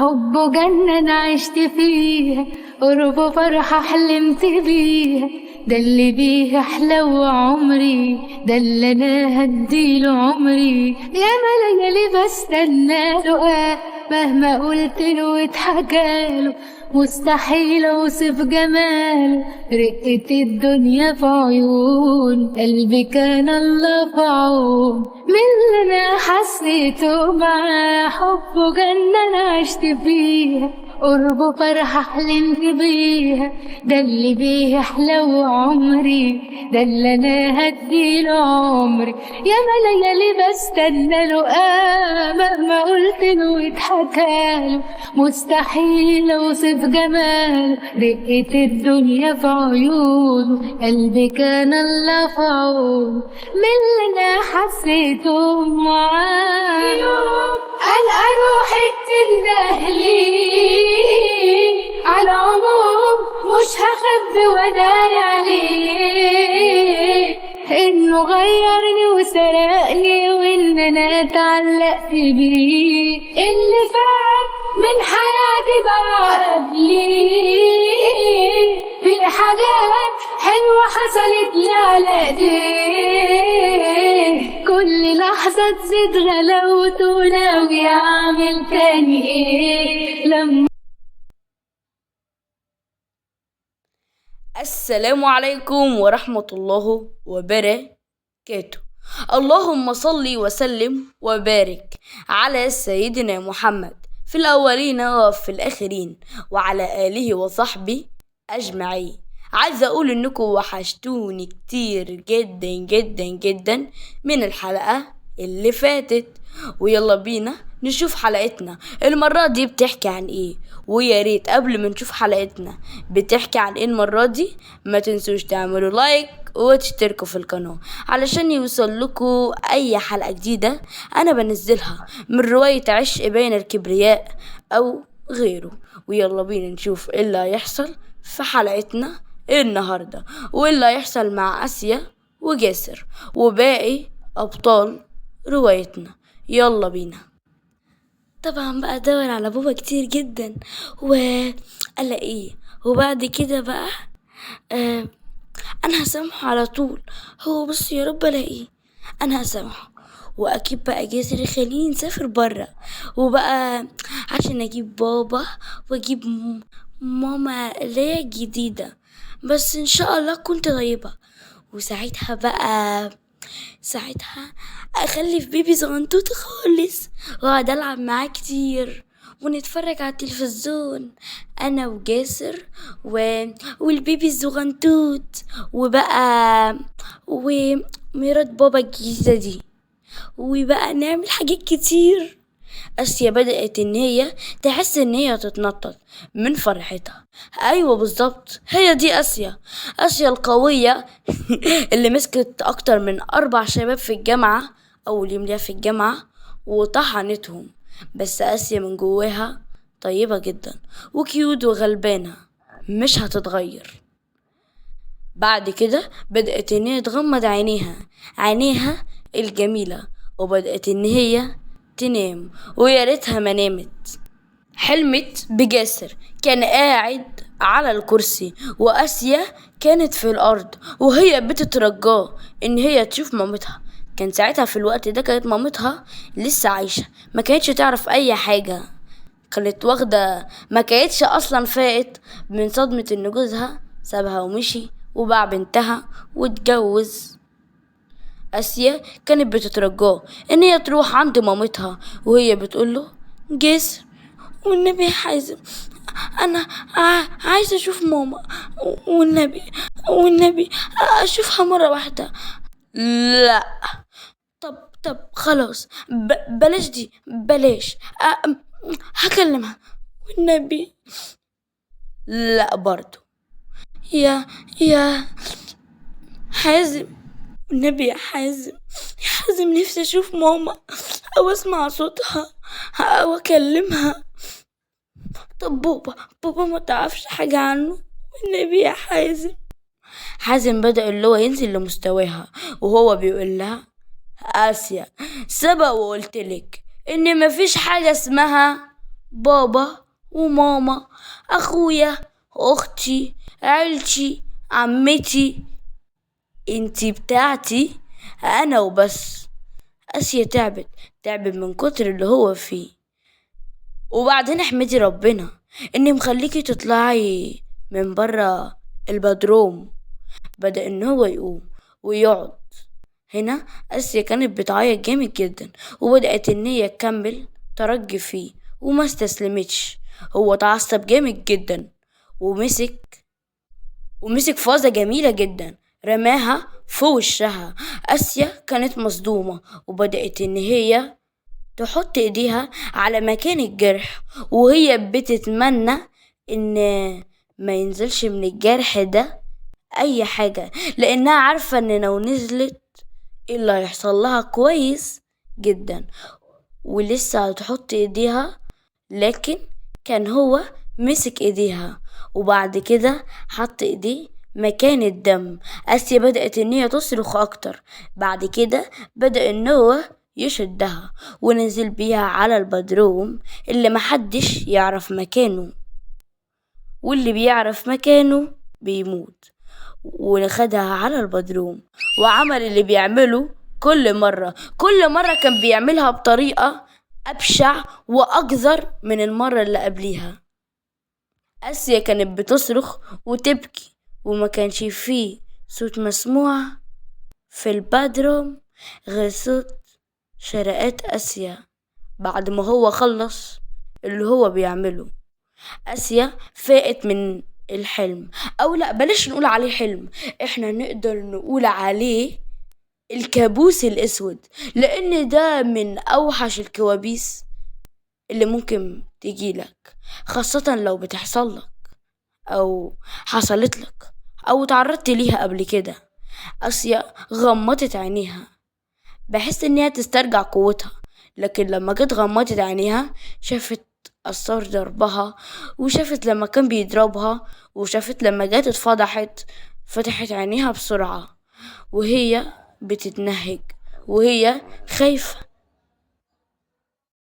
حبه جنة أنا عشت فيها، قربه فرحة حلمت بيها، ده اللي بيه أحلى عمري، ده اللي أنا هديله عمري. يا ليالي بستنى له مهما قلت له اتحكاله، مستحيل اوصف جماله، رقة الدنيا في عيون قلبي كان الله في عون. من اللي انا حسيته معاه، حبه جنة انا عشت فيها، قربه فرحة حلمت بيها، ده اللي بيه احلى عمري، ده اللي انا هديله عمري. يا ليالي بستنى له مهما قلت له اتحكاله، مستحيل اوصف جماله، رقة الدنيا في عيونه قلبي كان الله في عونه. من اللي انا حسيته معاه ألقى روحي بتندهلي، على عموم مش هخبي وداري عليه، انه غيرني وسرقني وان انا اتعلقت بيه، اللي فات من حياتي بقى قبلي، في حاجات حلوة حصلت لي على ايديه، كل لحظة تزيد غلاوته وناوي اعمل تاني ايه لما. السلام عليكم ورحمة الله وبركاته. اللهم صل وسلم وبارك على سيدنا محمد في الأولين وفي الآخرين وعلى آله وصحبه أجمعين. عايزة أقول إنكم وحشتوني كتير جدا جدا جدا من الحلقة اللي فاتت، ويلا بينا نشوف حلقتنا المرة دي بتحكي عن ايه. ويا ريت قبل ما نشوف حلقتنا بتحكي عن ايه المرة دي ما تنسوش تعملوا لايك وتشتركوا في القناة علشان يوصل لكم اي حلقة جديدة انا بنزلها من رواية عشق بين الكبرياء او غيره. ويلا بينا نشوف ايه اللي هيحصل في حلقتنا النهاردة، وايه اللي هيحصل مع آسيا وجاسر وباقي ابطال روايتنا. يلا بينا. طبعا بقى ادور على بابا كتير جدا والاقيه، وبعد كده بقى انا هسامحه على طول. هو بص يا رب الاقيه، انا هسامحه. واكيد بقى جاسر يخليني نسافر برا، وبقى عشان اجيب بابا واجيب ماما اللي هي الجديدة، بس ان شاء الله كنت طيبة. ساعتها اخلي في بيبي صغنطوط خالص واقعد العب معاه كتير ونتفرج على التلفزيون انا وجاسر والبيبي الصغنطوط، وبقى وميرات بابا الجديدة دي، وبقى نعمل حاجات كتير. آسيا بدأت إن هي تحس إن هي تتنطط من فرحتها. أيوة بالظبط، هي دي آسيا القوية اللي مسكت أكتر من 4 شباب في الجامعة أول يوم ليها في الجامعة وطحنتهم. بس آسيا من جواها طيبة جدا وكيوت وغلبانة، مش هتتغير. بعد كده بدأت إن هي تغمض عينيها الجميلة، وبدأت إن هي تنام، ويا ريتها ما نامت. حلمت بجاسر كان قاعد على الكرسي وآسيا كانت في الأرض وهي بتترجاه إن هي تشوف مامتها. كان ساعتها في الوقت ده كانت مامتها لسه عايشة، ما كانتش تعرف أي حاجة، كانت واخدة، ما كانتش أصلا فاقت من صدمة إن جوزها سابها ومشي وباع بنتها واتجوز. آسيا كانت بتترجاه إن هي تروح عند مامتها وهي بتقوله جاسر والنبي يا حازم، أنا عايزة أشوف ماما، والنبي أشوفها مرة واحدة. لا طب خلاص بلاش دي، بلاش هكلمها والنبي. لا برضو يا حازم، والنبي يا حازم نفسي اشوف ماما او اسمع صوتها او اكلمها. طب بابا ما تعرفش حاجة عنه والنبي يا حازم بدأ اللي هو ينزل لمستواها وهو بيقول لها آسيا سبق وقلتلك ان مفيش حاجة اسمها بابا وماما، اخويا، اختي، عيلتي، عمتي، انتي بتاعتي انا وبس. اسيا تعبت من كتر اللي هو فيه. وبعدين احمدي ربنا اني مخليكي تطلعي من برا البدروم. بدأ ان هو يقوم ويقعد. هنا اسيا كانت بتعيط جامد جدا، وبدأت ان هي تكمل ترجي فيه وما استسلمتش. هو اتعصب جامد جدا ومسك فازة جميلة جدا رماها في وشها. آسيا كانت مصدومة وبدأت إن هي تحط إيديها على مكان الجرح، وهي بتتمنى إن ما ينزلش من الجرح ده أي حاجة، لأنها عارفة إن لو نزلت إيه اللي هيحصل لها كويس جدا. ولسه هتحط إيديها، لكن كان هو مسك ايديها وبعد كده حط ايديه مكان الدم. اسيا بدأت ان هي تصرخ اكتر. بعد كده بدأ ان هو يشدها ونزل بيها على البدروم اللي محدش يعرف مكانه، واللي بيعرف مكانه بيموت. وخدها على البدروم وعمل اللي بيعمله كل مرة كان بيعملها بطريقة أبشع وأقذر من المرة اللي قبليها. آسيا كانت بتصرخ وتبكي، وما كانش فيه صوت مسموع في البادروم غير صوت شرقات آسيا بعد ما هو خلص اللي هو بيعمله. آسيا فاقت من الحلم، أو لأ بلاش نقول عليه حلم، احنا نقدر نقول عليه الكابوس الأسود، لأن ده من أوحش الكوابيس اللي ممكن تجيلك، خاصة لو بتحصلك أو حصلتلك أو تعرضت ليها قبل كده. آسيا غمضت عينيها بحس إنها تسترجع قوتها، لكن لما جت غمضت عينيها شافت أثار ضربها، وشافت لما كان بيضربها، وشافت لما جت اتفضحت. فتحت عينيها بسرعة وهي بتتنهج وهي خايفة،